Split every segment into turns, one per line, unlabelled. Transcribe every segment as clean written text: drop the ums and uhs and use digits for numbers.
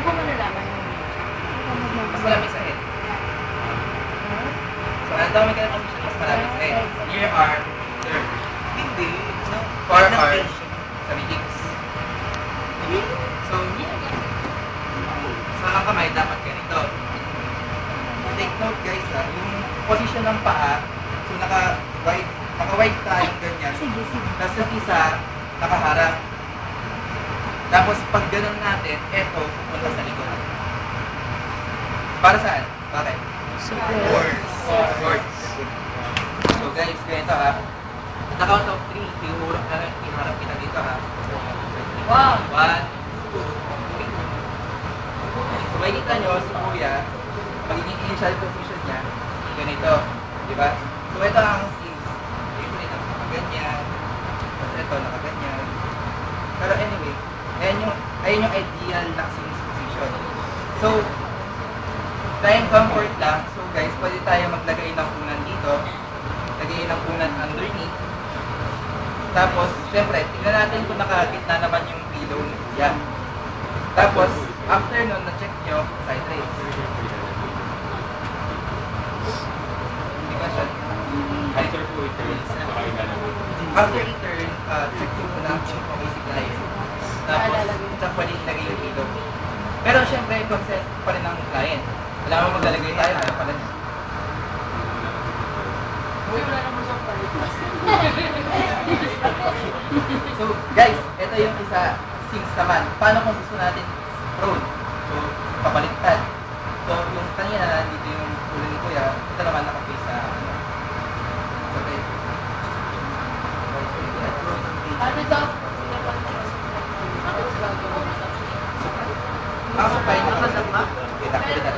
po malalaman yun?
Mas malamig sa head. So, ang dami ka na position, mas malamig sa head. Near arm, there.
Hindi. No.
Forearm, sa may hips. So, sa kamay, dapat ganito. Take note guys yung position ng paa, so naka-wide tayo ganyan.
Sige, sige.
Tapos yung isa, nakaharap. Tapos pag ganun natin, eto, pupunta sa likod. Para saan? Bakit? Support. Support. So guys, ganito ha. Sa count of 3, iharap kita dito ha.
Wow!
1, 2, 3. So makikita nyo, si Kuya, magiging initial position niya, ganito. Diba? So ito ang skills. Usually nakaganyan. Tapos ito, nakaganyan. Pero anyway, ayun yung ideal na swing position. So, tayong comfort lang. So guys, pwede tayo maglagay ng punan dito. Lagay ng punan underneath. Tapos, syempre, tingnan natin kung nakagitna naman yung pillow ni Kuya. Tapos, after nun, na-check nyo, side raise. Hindi ba siya?
After po i-turn,
After i-turn, check nyo muna kung basic life. Tapos, saan pwede ilagay yung pillow. Pero syempre, consent pa rin ng client. Alam mo maglalagay tayo, ayaw pala niya.
Uy, wala naman siyang palipas.
So, guys, ito yung isa, sinks naman. Paano kung gusto natin prone? So, papaliktad. So, yung kanina nandito yung ulo ni Kuya, ito naman naka-face sa sa bed.
Ano daw?
Ang supply na kasama, kita ko dito.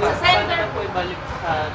Sa center po ibalik sa